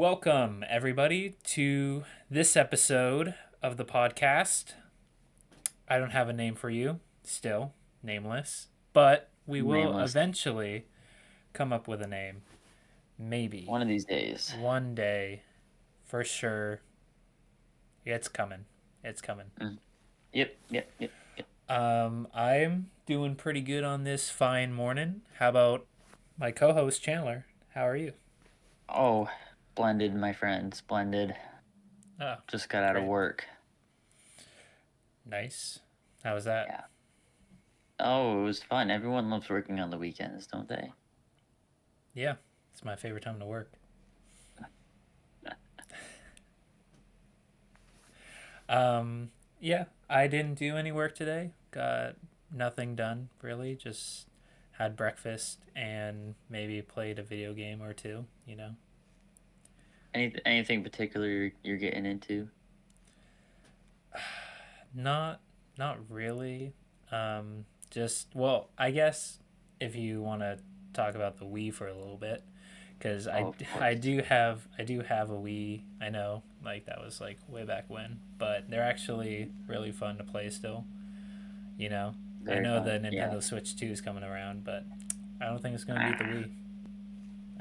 Welcome, everybody, to this episode of the podcast. I don't have a name for you, still, nameless, but we will Nameless. eventually come up with a name. Maybe. One of these days. One day, for sure. It's coming. It's coming. Mm. Yep. I'm doing pretty good on this fine morning. How about my co host, Chandler? How are you? Oh, splendid, my friend. Splendid. Oh, Just got out of great. work. Nice. How was that? Yeah. Oh, it was fun. Everyone loves working on the weekends, don't they? Yeah, it's my favorite time to work. Yeah, I didn't do any work today. Got nothing done really. Just had breakfast and maybe played a video game or two. Anything particular you're getting into? Not not really. Just well, I guess if you want to talk about the Wii for a little bit, because Oh, I, of I course. do have I do have a Wii. I know, like that was like way back when, but they're actually really fun to play still. You know, I Very know the fun. Yeah. Nintendo Switch 2 is coming around, but I don't think it's gonna beat the Ah, Wii.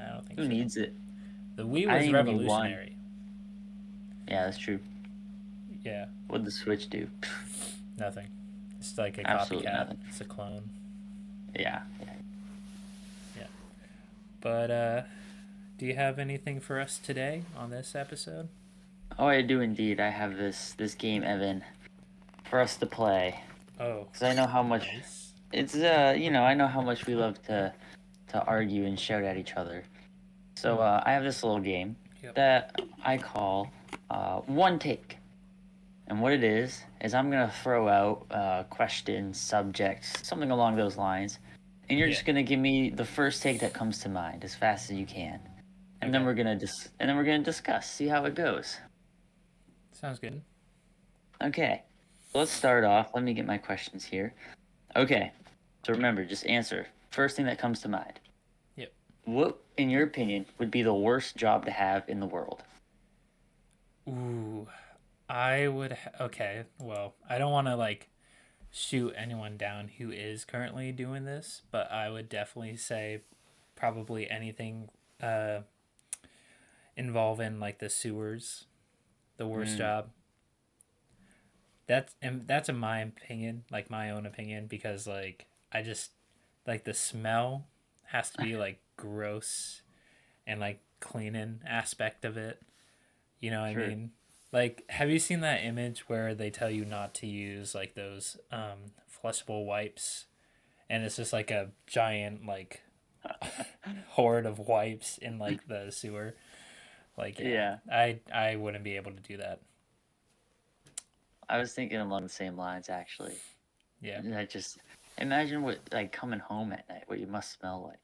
I don't think who so. needs it? The Wii I was didn't even need one. revolutionary. Yeah, that's true. Yeah, What'd the Switch do? nothing. It's like a Absolutely copycat. nothing. It's a clone. Yeah. Yeah, but do you have anything for us today on this episode? Oh, I do indeed. I have this game, Evan, for us to play. Oh, Because I know how much nice. I know how much we love to argue and shout at each other. So Hmm. I have this little game Yep. that I call One Take. And what it is I'm going to throw out questions, subjects, something along those lines. And you're Yeah. just going to give me the first take that comes to mind as fast as you can. And then Okay. we're going to discuss, see how it goes. Sounds good. Okay. Let's start off. Let me get my questions here. Okay. So remember, just answer first thing that comes to mind. Yep. What, in your opinion, would be the worst job to have in the world? Ooh, okay. Well, I don't want to like shoot anyone down who is currently doing this, but I would definitely say probably anything uh involving like the sewers, the worst Mm, job. That's in my opinion, like my own opinion, because like I just like the smell has to be like gross and like cleaning aspect of it. You know what I sure. mean? Like, have you seen that image where they tell you not to use like those flushable wipes, and it's just like a giant like horde of wipes in like the sewer? Like, yeah, Yeah. I wouldn't be able to do that. I was thinking along the same lines, actually. Yeah, And I just imagine what, like, coming home at night, what you must smell like.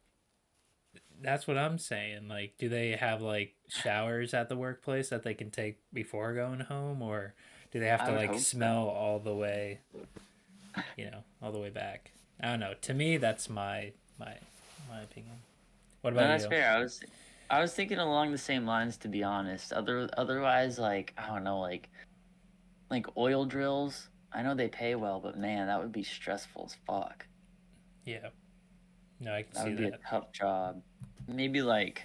that's what I'm saying. Like, do they have like showers at the workplace that they can take before going home, or do they have I to would like hope smell so. all the way, all the way back? I don't know. To me, that's my opinion. What No, about that's you? fair. I was thinking along the same lines, to be honest. Otherwise, like, I don't know, like oil drills. I know they pay well, but man, that would be stressful as fuck. Yeah, no, I can That see would be a that. tough job. Maybe like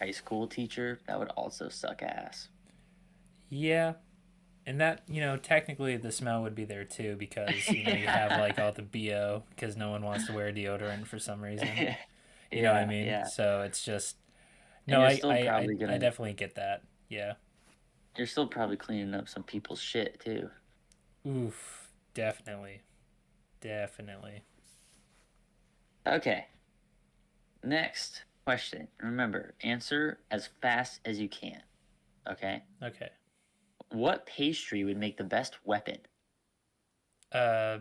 high school teacher. That would also suck ass. Yeah, and that technically the smell would be there too because you have like Yeah. all the bo because no one wants to wear deodorant for some reason. You know what I Yeah, mean? yeah. So it's just And no, I I I, I gonna definitely get that. Yeah. you're still probably cleaning up some people's shit too. Oof. Definitely. Definitely. Okay. Next question. Remember, answer as fast as you can. Okay? Okay. What pastry would make the best weapon? Uh,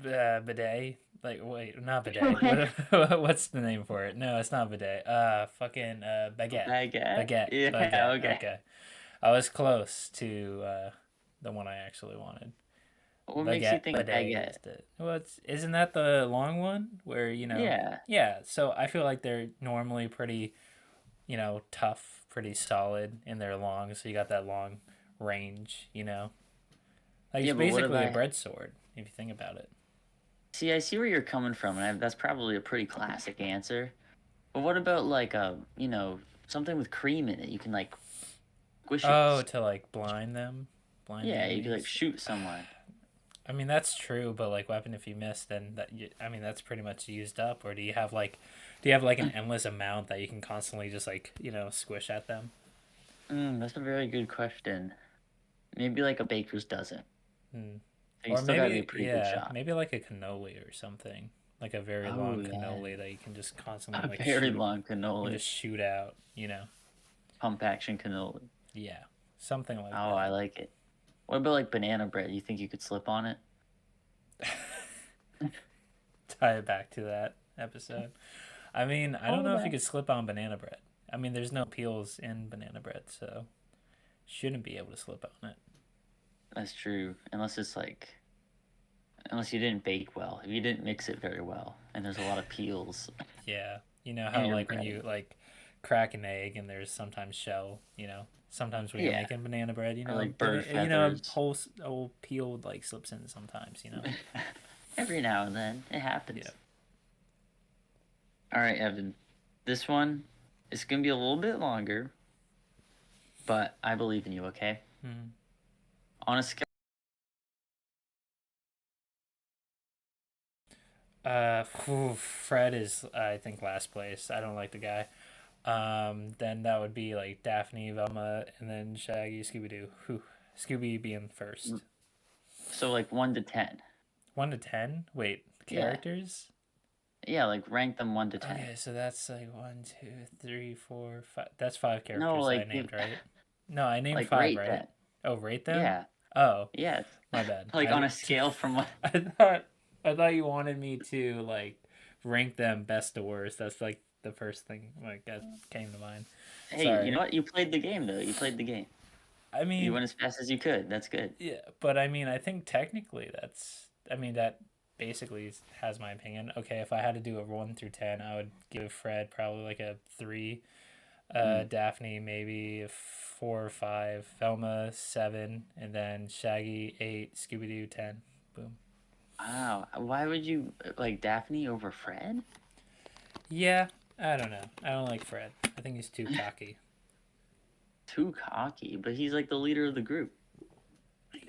bidet. Like wait, not bidet. What's the name for it? No, it's not bidet. Fucking baguette. Baguette? Baguette. Yeah, Baguette. okay. Okay. I was close to the one I actually wanted. What makes you Baguette think bidet baguette? is the well, isn't that the long one where Yeah. yeah. So I feel like they're normally pretty tough, pretty solid, and they're long, so you got that long range. Like Yeah, it's but what basically a about? bread sword if you think about it. See, I see where you're coming from, and that's probably a pretty classic answer. But what about like something with cream in it? You can like squish it. Oh, to like blind the Yeah, you could like enemies. shoot someone. I mean that's true, but like weapon if you miss, then I mean that's pretty much used up. Or do you have like an endless amount that you can constantly just like squish at them? That's a very good question. Maybe like a baker's dozen. Hmm. So you Or still gotta be a maybe pretty good yeah, shot. maybe like a cannoli or something, like a very Oh long yeah, cannoli that you can just constantly a like very shoot. long You can cannoli, just shoot out. pump action cannoli. Yeah, something like Oh, I that. like it. What about like banana bread? You think you could slip on it? Tie it back to that episode. I mean, I don't Oh, know if you that. could slip on banana bread. I mean, there's no peels in banana bread, so shouldn't be able to slip on it. That's true. Unless you didn't bake well, if you didn't mix it very well, and there's a lot of peels Yeah, you know in how your like when bread. you like crack an egg and there's sometimes shell. Sometimes when you're Yeah, making banana bread, or like bird a feathers. whole peel like slips in sometimes. Every now and then, it Yeah. happens. All right, Evan. This one is gonna be a little bit longer, but I believe in you. Okay. Mhm. On a scale. Fred is I think last place. I don't like the guy. Then that would be like Daphne, Velma, and then Shaggy, Scooby Doo. Scooby being first. So like 1 to 10. 1 to 10. Wait, Yeah. characters. Yeah, like rank them 1 to 10. Okay, so that's like 1, 2, 3, 4, 5. That's five No, characters I like give, named, right? No, I named like five, rate right? them. Oh, rate them. Yeah. Oh, Yeah. my bad. Like on a scale from one. I thought I thought you wanted me to like rank them best to worst. That's like the first thing like that came to mind. Hey, you know Sorry. what? You played the game though. You played the game. I You mean, went as fast as you could. That's good. yeah, but I mean, I think technically that basically has my opinion. Okay, if I had to do a 1 through 10, I would give Fred probably like a 3, Mm. Daphne maybe a 4 or 5, Velma 7, and then Shaggy 8, Scooby Doo 10. Boom. Wow. Why would you like Daphne over Fred? Yeah, I don't know. I don't like Fred. I think he's too cocky. Too cocky, but he's like the leader of the group.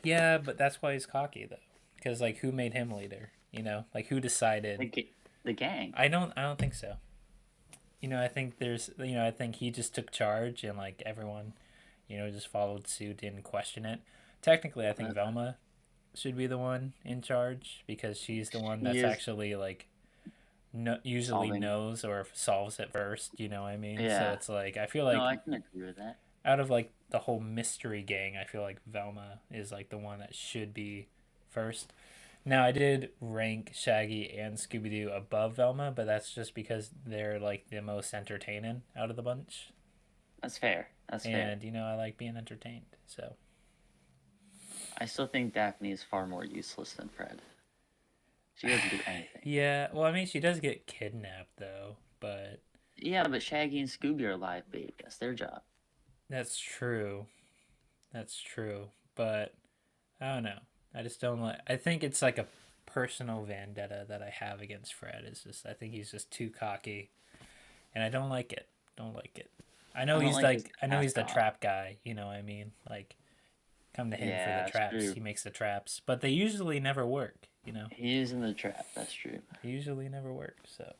Yeah, but that's why he's cocky though. Because like, who made him leader? Like who decided? The gang. I don't think so. I think I think he just took charge and like everyone, just followed suit, didn't question it. Technically, I think Uh, Velma should be the one in charge because she's the one she that's is actually like no, usually solving. knows or solves it first. You know what I mean? So Yeah. it's like I feel No, like I can agree with that. out of like the whole mystery gang, I feel like Velma is like the one that should be first. Now I did rank Shaggy and Scooby Doo above Velma, but that's just because they're like the most entertaining out of the bunch, That's fair. That's fair. and I like being entertained. So I still think Daphne is far more useless than Fred. She doesn't do anything. yeah, well, I mean, she does get kidnapped though, but Yeah, but Shaggy and Scooby are live bait. That's their job. that's true. That's true, but I don't know. I just don't like. I think it's like a personal vendetta that I have against Fred. Is just I think he's just too cocky, and I don't like it. Don't like it. I don't like his I know he's the mascot. trap guy. You know what I mean? Like come to him for the Yeah, it's traps. true. He makes the traps, but they usually never work. He is in the trap. That's true. They usually never work. So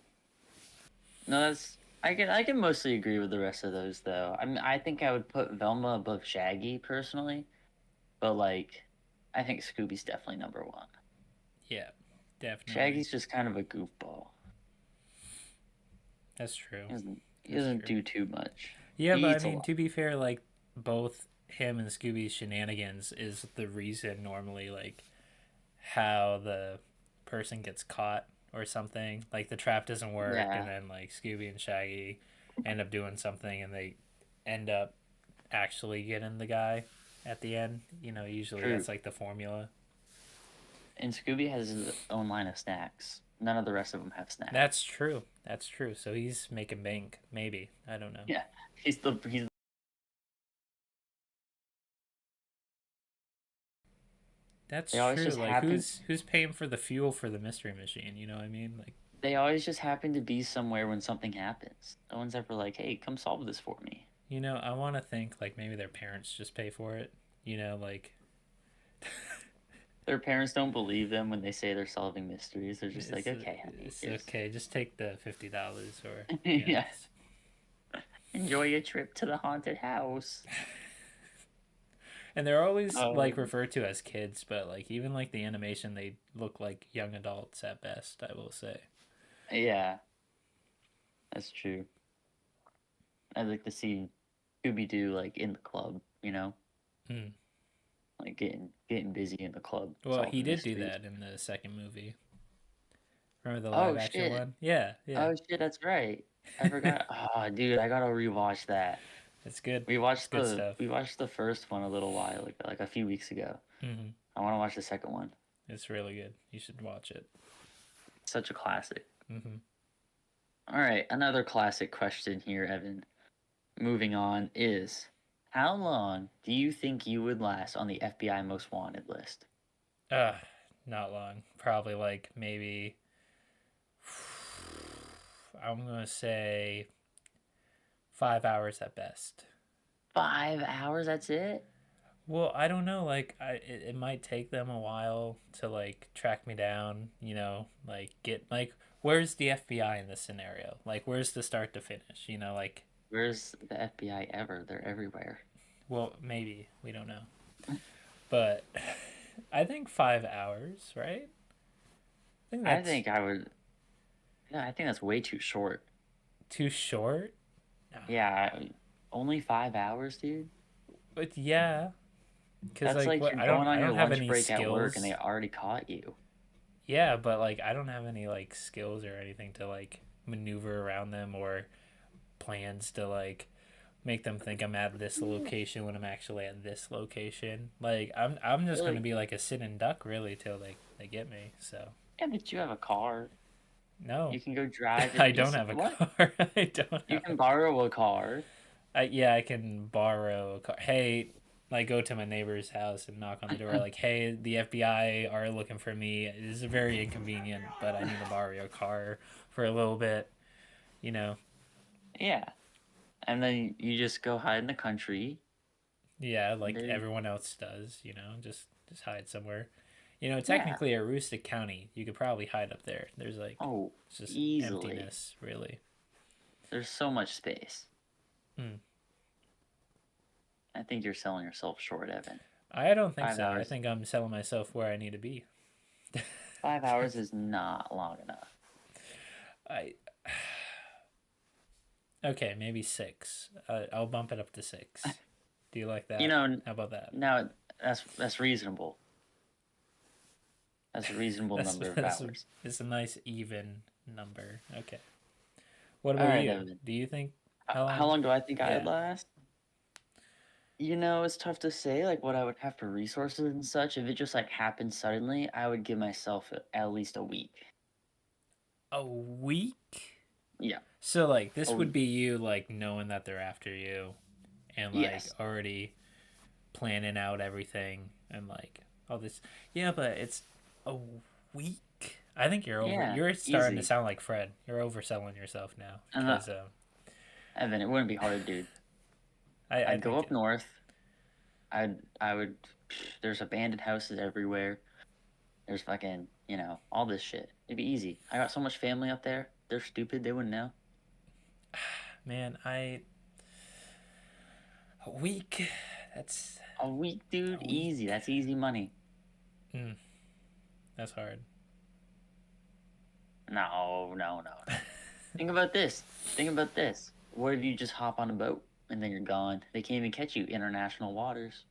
No, that's I can mostly agree with the rest of those though. I mean, I think I would put Velma above Shaggy personally, but like, I think Scooby's definitely number one. yeah, definitely. Shaggy's just kind of a goofball. That's true. He That's doesn't true. do too much. Yeah, He but I eats a mean, lot. to be fair, like both him and Scooby's shenanigans is the reason normally like how the person gets caught or something. Like the trap doesn't work, and Yeah, then like Scooby and Shaggy end up doing something, and they end up actually getting the guy at the end. Usually true. that's like the formula. And Scooby has his own line of snacks. None of the rest of them have Snap. That's true. That's true. So he's making bank. Maybe. I don't know. Yeah, he's That's they always true. just Like happen who's paying for the fuel for the mystery machine? You know what I mean? Like they always just happen to be somewhere when something happens. No one's ever like, "Hey, come solve this for me." I want to think like maybe their parents just pay for it. Like Their parents don't believe them when they say they're solving mysteries. They're just like, it's "Okay, honey, it's here's okay. Just take the $50 or yeah, enjoy your trip to the haunted house." And they're always like Um, referred to as kids, but like even like the animation, they look like young adults at best. I will say. yeah, that's true. I'd like to see Scooby Doo like in the club, Hmm. like getting busy in the club Well, he solving did do mysteries. that in the second movie. Remember the live Oh action shit! one? Yeah, yeah. Oh shit! That's right. I forgot. Oh, dude, I gotta rewatch that. It's good. We It's watched good the stuff. we watched the first one a little while ago, like a few weeks ago. Hmm. I want to watch the second one. It's really good. You should watch it. Such a classic. Hmm. All right, another classic question here, Evan. Moving on is how long do you think you would last on the FBI most wanted list? Not long. Probably like maybe. I'm gonna say 5 hours at best. 5 hours, that's it? Well, I don't know. Like, it might take them a while to like track me down. Like get like where's the FBI in this scenario? Like, where's the start to finish? Like, Where's the FBI ever? They're everywhere. well, maybe we don't know, but I think 5 hours, right? I think I that's think I would. Yeah, I think that's way too short. too short. No. Yeah, only 5 hours, dude. But yeah, because That's like like what you're I don't going I on your don't have lunch any break at work and they skills. already caught you. Yeah, but like I don't have any like skills or anything to like maneuver around them or plans to like make them think I'm at this location when I'm actually at this location. Like I'm just gonna Really? be like a sitting duck really till they get me. So Yeah, but you have a car. no, You can go drive I it. don't Yes, have a what? car. I don't You have a can car. borrow a car. Yeah, I can borrow a car. Hey, like go to my neighbor's house and knock on the door. Like, hey, the FBI are looking for me. It is very inconvenient, but I need to borrow your car for a little bit. You know. Yeah. And then you just go hide in the country. Yeah, And like there, everyone else does. Just hide somewhere. yeah. Technically a Aroostook County. You could probably hide up there. There's like Oh, it's just easily. emptiness, really. There's so much space. Hmm. I think you're selling yourself short, Evan. I don't think Five so. I hours. think I'm selling myself where I need to be. 5 hours is not long enough. I Okay, maybe 6. I'll bump it up to 6. Do you like You that? know, How about that? now that's reasonable. That's a reasonable That's number of that's hours. it's a nice even number. Okay. What All about right, you? Evan. Do you think how How long? long do I think I'd Yeah. last? It's tough to say, like, what I would have for resources and such. If it just, like, happened suddenly, I would give myself at least a week. A week? Yeah, So like a this would week. be you like knowing that they're after you and like Yes. already planning out everything and like all this. Yeah, but it's a week. I think Yeah, you're starting to easy. sound like Fred. You're overselling yourself now And because Evan, it wouldn't be hard, dude. I I'd go think up north. I would. There's abandoned houses everywhere. There's fucking, all this shit. It'd be easy. I got so much family up there. They're stupid. They wouldn't know. man, I a week. That's A week, dude. a Easy. week. That's easy money. Mm, that's hard. No, no, no, no. Think about this. Think about this. What if you just hop on a boat and then you're gone? They can't even catch you. International waters.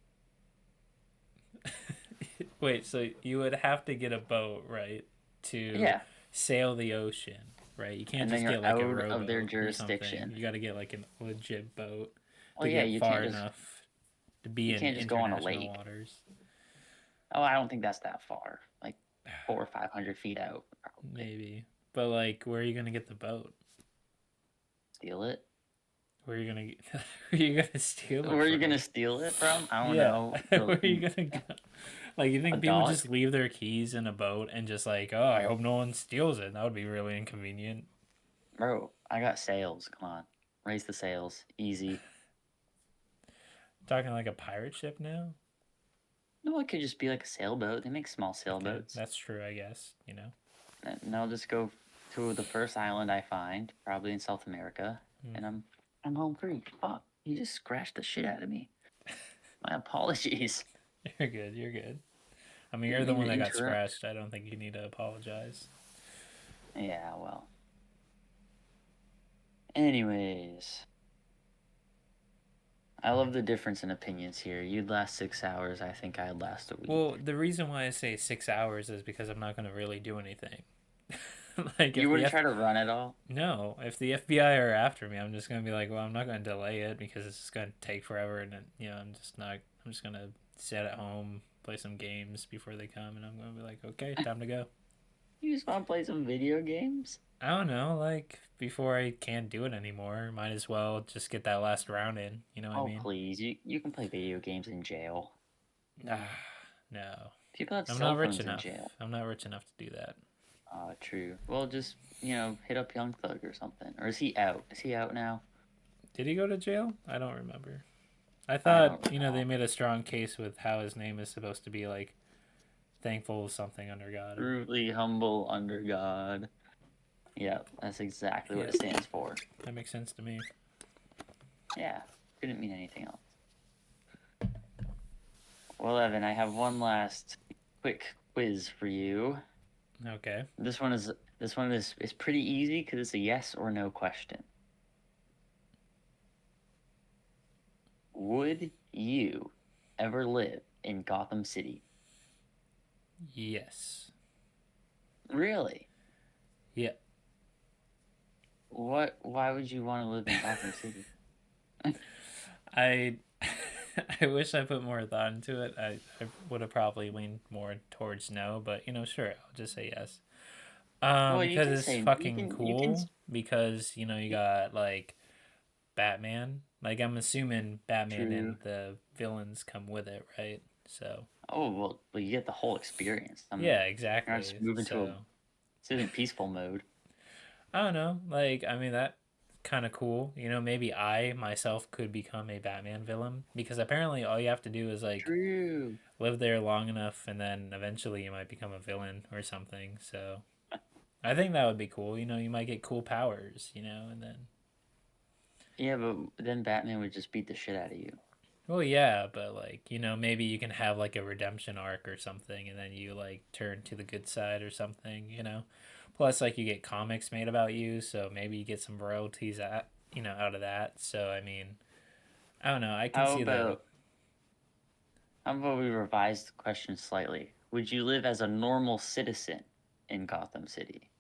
Wait, so you would have to get a boat, right, to Yeah. sail the ocean, right? You can't And then just you're get like a out of their rowboat or something. jurisdiction. You got to get like a legit boat Well, to yeah, get far enough to be you in can't just go on a international lake. waters. Oh, I don't think that's that far. Like 400 or 500 feet out, probably. Maybe. But like, where are you gonna get the boat? Steal it. Where are you gonna where are you gonna steal Where it are you from? gonna steal it from? I don't Yeah, know. where are you gonna go? Like, you A think people dock, just leave their keys in a boat and just like, oh, I hope no one steals it? That would be really inconvenient. bro. I got sails. Come on, raise the sails. Easy. Talking like a pirate ship now? No, it could just be like a sailboat. They make small Okay, sailboats. that's true, I guess, you know. And I'll just go to the first island I find, probably in South America, Hmm. and I'm home free. Fuck, you just scratched the shit out of me. My apologies. You're good, you're good. I mean, you're Didn't the mean one to that got interrupt. scratched. I don't think you need to apologize. Yeah, well. Anyways, I love the difference in opinions here. You'd last 6 hours. I think I'd last a week. Well, the reason why I say 6 hours is because I'm not going to really do anything. Like, You wouldn't try to run at all? no, if the FBI are after me, I'm just gonna be like, well, I'm not gonna delay it because it's just gonna take forever, and then, I'm just not. I'm just gonna sit at home, play some games before they come, and I'm gonna be like, okay, time to go. You just want to play some video games? I don't know, like before I can't do it anymore, might as well just get that last round in. You know what I Oh, mean? please. You can play video games in jail. Ah, no, People have I'm cell not rich phones in enough. jail. I'm not rich enough to do that. True. Well, just, hit up Young Thug or something. Or is he out? Is he out now? Did he go to jail? I don't remember. I I thought, don't they recall. made a strong case with how his name is supposed to be like thankful something under God. Truly humble under God. Yeah, that's exactly what Yeah, it stands for. that makes sense to me. Yeah, couldn't mean anything else. Well, Evan, I have one last quick quiz for you. Okay. This one is pretty easy because it's a yes or no question. Would you ever live in Gotham City? Yes. Really? Yeah. What? Why would you want to live in Gotham City? I I wish I put more thought into it. I would have probably leaned more towards no, but sure, I'll just say yes. Well, you Because can it's say you fucking can you can. cool because you got like Batman. Like, I'm assuming Batman True. and the villains come with it, right? So Oh well, you get the whole experience. yeah, You're not exactly. just moving to a So isn't peaceful mode. I don't know. Like, I mean, that kind of cool. Maybe I myself could become a Batman villain because apparently all you have to do is like True. live there long enough, and then eventually you might become a villain or something. So I think that would be cool. You might get cool powers. And then Yeah, but then Batman would just beat the shit out of you. well, yeah, but like maybe you can have like a redemption arc or something, and then you like turn to the good side or something. Plus, like, you get comics made about you, so maybe you get some royalties out of that. So I mean, I don't know. I can How see the. about how about we revise the question slightly? Would you live as a normal citizen in Gotham City?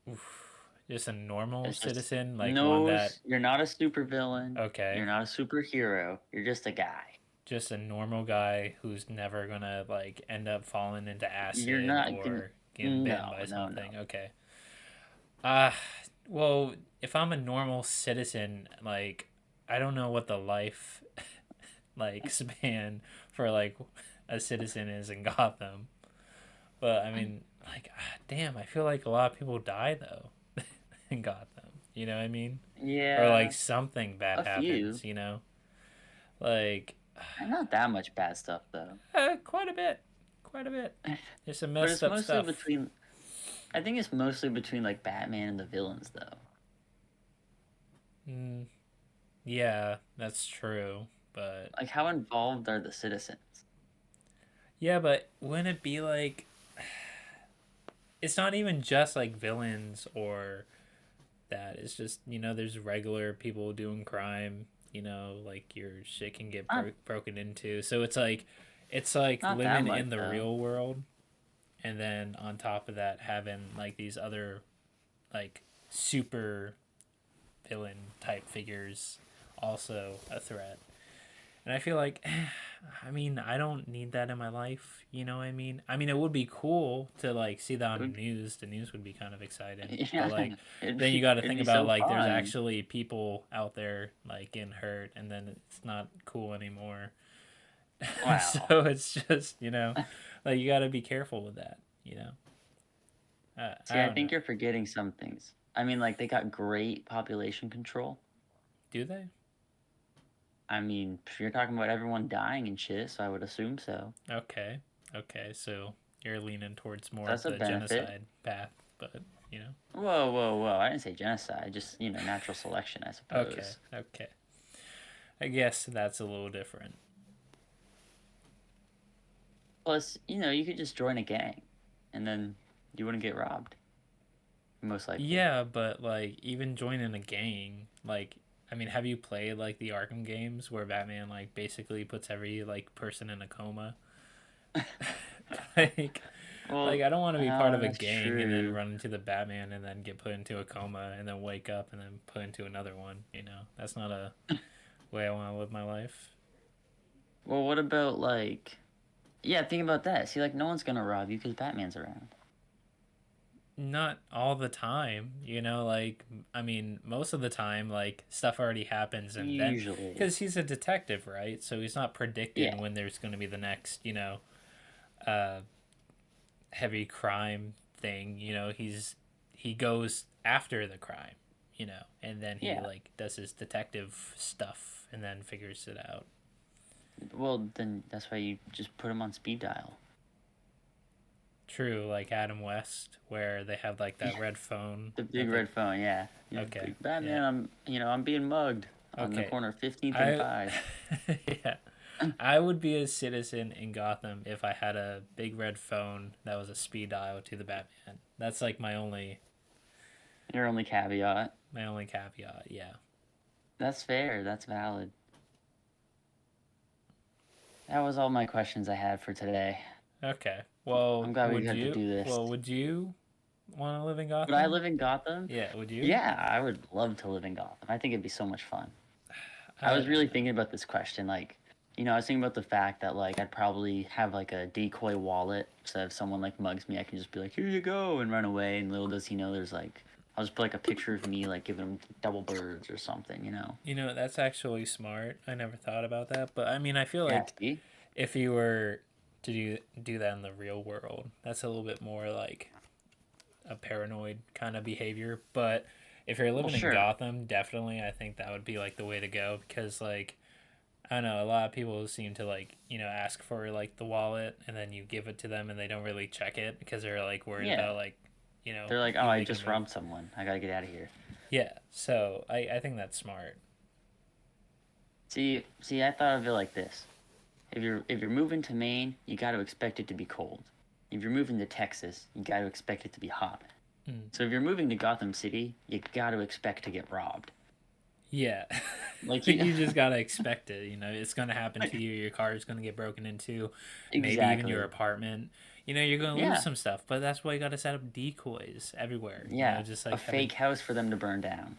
Oof, just a normal It's just citizen, like one no, that. you're not a supervillain. Okay, You're not a superhero. You're just a guy. just a normal guy who's never gonna like end up falling into You're acid not gonna. or getting bitten No, by no, no. something. Okay. Uh well, if I'm a normal citizen, like, I don't know what the life like span for like a citizen is in Gotham. But I mean, like, damn, I feel like a lot of people die though in Gotham. You know what I mean? Or like Yeah, something bad a few. happens. Like, Not that much bad stuff though. quite a bit. Quite a bit. There's some But messed it's up mostly stuff. between. I think it's mostly between like Batman and the villains though. Mm, yeah, that's true. But Like how involved are the citizens? yeah, but wouldn't it be like it's not even just like villains or that. It's just, there's regular people doing crime, like your shit can get Not broken into. So it's like not that living much in the though. real world, and then on top of that having like these other like super villain type figures also a threat. And I feel like, I mean, I don't need that in my life. You know what I mean? I mean, it would be cool to like see that It on would, the news. The news would be kind of exciting. But yeah, like, then you got to it'd think be about so like there's fun. actually people out there like getting hurt, and then it's not cool anymore. So Wow. it's just like you got to be careful with that. See, I I don't know. think you're forgetting some things. I mean, like they got great population control. Do they? I mean, you're talking about everyone dying and shit, so I would assume so. Okay. Okay. So you're leaning towards more of That's a the benefit. genocide path, but you know. Whoa, whoa, whoa! I didn't say genocide. Just natural selection, I Okay. suppose. Okay. I guess that's a little different. Plus, you could just join a gang, and then you wouldn't get robbed. Most likely. Yeah, but like even joining a gang, like I mean, have you played like the Arkham games where Batman like basically puts every like person in a coma? like Well, like I don't want to be part of a that's gang and then true. run into the Batman and then get put into a coma and then wake up and then put into another one, you know. That's not a way I want to live my life. Well, what about like? Yeah, think about that. See, like no one's gonna rob you because Batman's around. Not all the time, like I mean, most of the time like stuff already happens and then Usually. cuz he's a detective, right? So he's not predicting Yeah. when there's going to be the next, uh heavy crime thing, he goes after the crime, and then he Yeah. like does his detective stuff and then figures it out. Well, then that's why you just put him on speed dial. True, like Adam West where they have like that Yeah. red phone The big that they red phone, yeah. Okay. Big Yeah. Batman, I'm being mugged on the Okay. corner of 15th and I 5. yeah. I would be a citizen in Gotham if I had a big red phone that was a speed dial to the Batman. That's like Your only caveat. my only caveat. Yeah. That's fair. That's valid. That was all my questions I had for today. Okay. I'm glad we got to do this. Would you want to live in Would I Gotham? live in Gotham? Yeah, would you? Yeah, I would love to live in Gotham. I think it'd be so much fun. I I was really thinking about this question. Like, I was thinking about the fact that, like, I'd probably have, like, a decoy wallet. So if someone, like, mugs me, I can just be like, here you go, and run away. And little does he know there's, like, I'll just put, like, a picture of me, like, giving him double birds or something. That's actually smart. I never thought about that, but I mean, I feel Yeah, like see? if you were to do that in the real world, that's a little bit more like a paranoid kind of behavior. But if you're Well, living in sure. Gotham, definitely I think that would be like the way to go because like I don't know, a lot of people seem to like, ask for like the wallet and then you give it to them and they don't really check it because they're like worried Yeah. about like, They're like, oh, you I making just a move. robbed someone. I gotta get out of here. Yeah. So I think that's smart. See, I thought of it like this. If you're moving to Maine, you got to expect it to be cold. If you're moving to Texas, you got to expect it to be hot. Mm. So if you're moving to Gotham City, you got to expect to get robbed. Yeah. Like You just gotta expect it, it's gonna happen to you. Your car is gonna get broken into, maybe even your exactly. apartment. You're gonna lose Yeah. some stuff, but that's why you gotta set up decoys everywhere. Yeah. Just A like having fake house for them to burn down.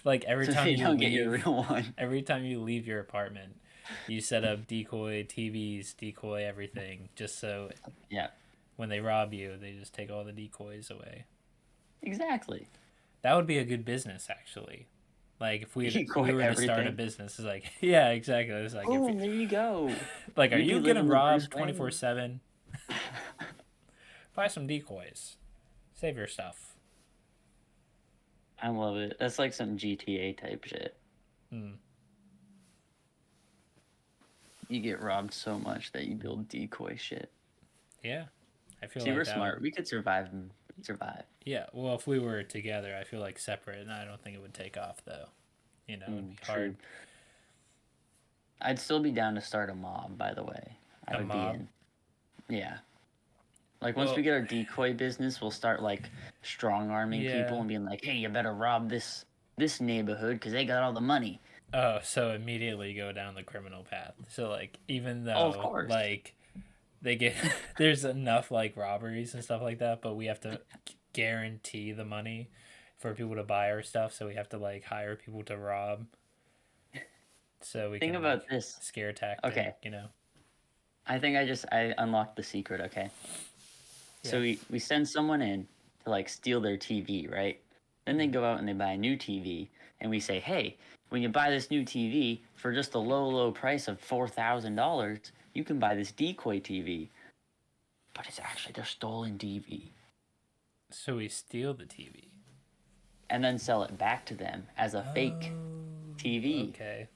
like every So time they you don't get your leave, real one. every time you leave your apartment, you set up decoy TVs, decoy everything, just so Yeah. when they rob you, they just take all the decoys away. Exactly. That would be a good business, actually. Like if we Decoy were to start a everything. business, it's like yeah, exactly. It's like if Boom, there you go. like, are You'd be you getting living the Bruce robbed twenty four Wayne. seven? Buy some decoys. Save your stuff. I love it. That's like some GTA type shit. Hmm. You get robbed so much that you build decoy shit. Yeah, I feel See, like we're that would. smart. We could survive and survive. Yeah, well, if we were together, I feel like separate, and I don't think it would take off though. It'd be True. hard. I'd still be down to start a mob, by the way. I A would be mob. in. Yeah. Like once we Well, get our decoy business, we'll start like strong arming people yeah. and being like, "Hey, you better rob this neighborhood because they got all the money." Oh, so immediately go down the criminal path. So like, even Oh, of though course. like they get there's enough like robberies and stuff like that, but we have to guarantee the money for people to buy our stuff, so we have to like hire people to rob. so we Think can about like this. scare tactic, Okay, I think I unlocked the secret. Okay, Yeah. so we send someone in to like steal their TV, right? Then they Mm. go out and they buy a new TV, and we say, hey, when you buy this new TV for just a low price of $4,000, you can buy this decoy TV. But it's actually their stolen TV, So we steal the TV. and then sell it back to them as a fake Oh, TV. okay.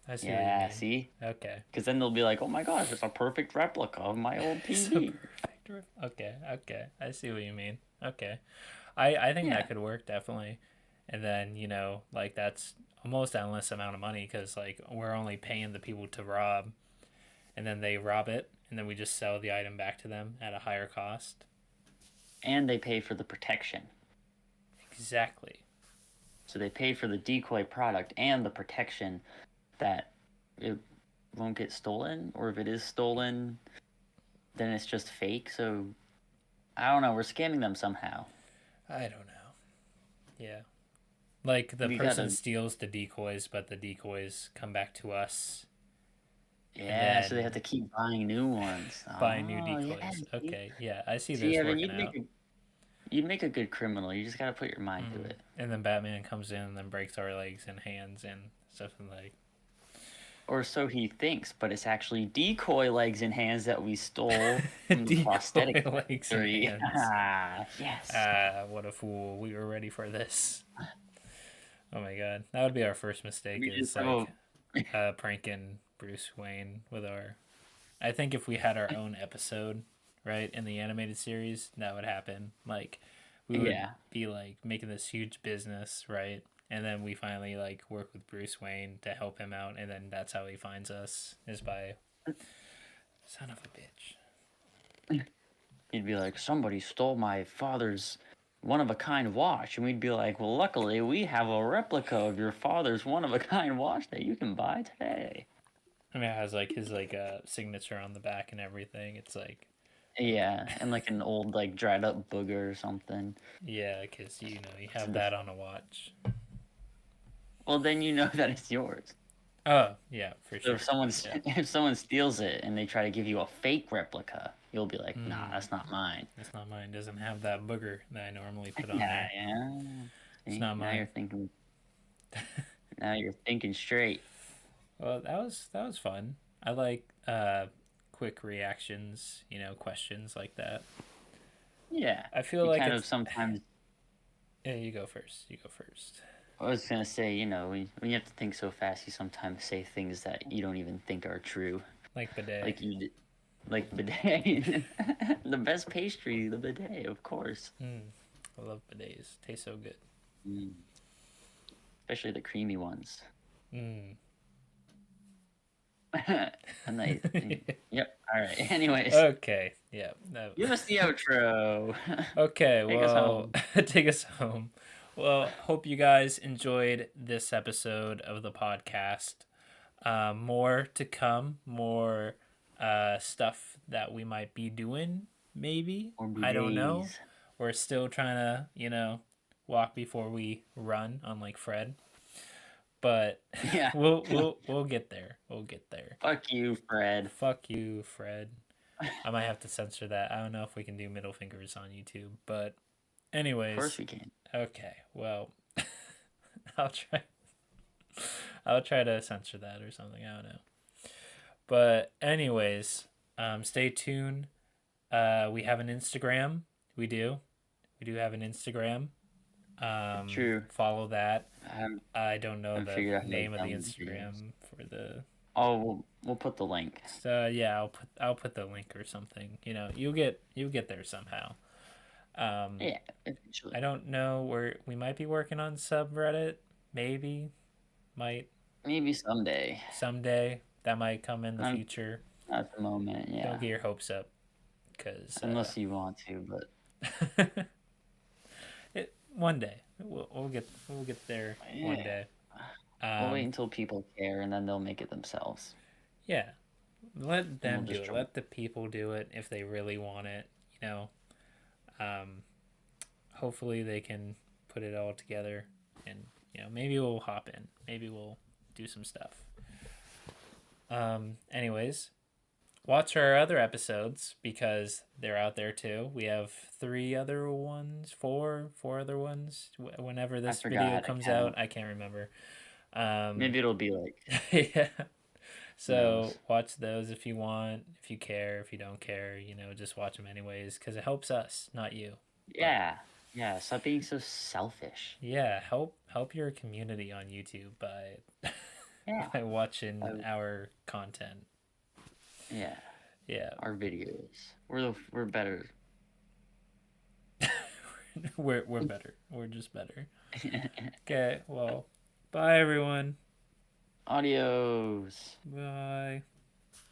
I see what you Yeah, mean. see? Okay. Because then they'll be like, oh my gosh, it's a perfect replica of my old So TV. perfect. Okay, okay. I see what you mean. Okay. I think Yeah. that could work definitely. And then, like that's almost endless amount of money because like we're only paying the people to rob and then they rob it and then we just sell the item back to them at a higher cost. And they pay for the protection. Exactly. So they pay for the decoy product and the protection that it won't get stolen, or if it is stolen, then it's just fake. So I don't know. We're scamming them somehow. I don't know. Yeah. Like the We person gotta, steals the decoys, but the decoys come back to us and yeah. So they have then to keep buying new ones. buy new Oh yeah. decoys. See, Okay, yeah, I see see, this Evan, working out. you'd make a good criminal. You just gotta put your mind to it. And then Batman comes in and then breaks our legs and hands and stuff and like Or so he thinks, but it's actually decoy legs and hands that we stole from the decoy prosthetic legs and factory. hands. Yes. What a fool. We were ready for this. Oh my god. That would be our first mistake We is just have like pranking Bruce Wayne with our I think if we had our own episode, right, in the animated series, that would happen. Like we would yeah. be like making this huge business, right? And then we finally like work with Bruce Wayne to help him out and then that's how he finds us is by son of a bitch. He'd be like, somebody stole my father's one of a kind watch. And we'd be like, well, luckily we have a replica of your father's one of a kind watch that you can buy today. I mean, it has like his like signature on the back and everything. It's like, Yeah. And like an old, like dried up booger or something. yeah, because you So have that on a watch. well, then you know that it's yours. Oh yeah, for So sure. Yeah. if someone steals it and they try to give you a fake replica, you'll be like, nah, that's not mine. It's not mine. It doesn't have that booger that I normally put on Yeah, there. yeah. It's See, not now mine. you're thinking. Now you're thinking straight. Well, that was fun. I like quick reactions, questions like that. Yeah, I feel you like kind of it's sometimes. yeah, you go first. You go first. I was gonna say, when you have to think so fast, you sometimes say things that you don't even think are true. Like bidet. Like like bidet, the best pastry, the bidet, of course. I love bidets. Tastes so good. Mm. Especially the creamy ones. Mm. And yep. All right. Anyways, Okay. Yeah. No. give us the outro. Okay. Take us Well, home. take us home. Well, hope you guys enjoyed this episode of the podcast. More to come. More stuff that we might be doing. Maybe Or I don't know. bidets. We're still trying to walk before we run, unlike Fred. But Yeah. we'll get there. We'll get there. Fuck you, Fred. Fuck you, Fred. I might have to censor that. I don't know if we can do middle fingers on YouTube, but anyways. Of course we can. Okay. Well, I'll try. I'll try to censor that or something. I don't know. But anyways, stay tuned. We have an Instagram. We do. We do have an Instagram. True. Follow that. I don't know haven't the figured out how to name of the download Instagram videos. for the. Oh, we'll put the link. So yeah, I'll put the link or something. You'll get there somehow. Yeah, eventually. I don't know where we might be working on subreddit. Maybe, might Maybe someday. someday that might come in the Um, future. Not at the moment, yeah. Don't get your hopes up, because Unless you want to, but one day we'll get there one Yeah. day. we'll wait until people care, and then they'll make it themselves. Yeah, let them do just it. join. Let the people do it if they really want it. Hopefully they can put it all together, and maybe we'll hop in. Maybe we'll do some stuff. Anyways, watch our other episodes because they're out there too. We have four other ones. Whenever this video forgot. I comes count. out, I can't remember. Maybe it'll be like Yeah. who knows. So watch those if you want, if you care, if you don't care, just watch them anyways because it helps us, not you. But Yeah. Yeah. Stop being so selfish. yeah, help your community on YouTube by Yeah. by watching Uh, our content. yeah. Yeah. Our videos. We're better. We're better. We're just better. Okay, well, bye everyone. Adios. Bye.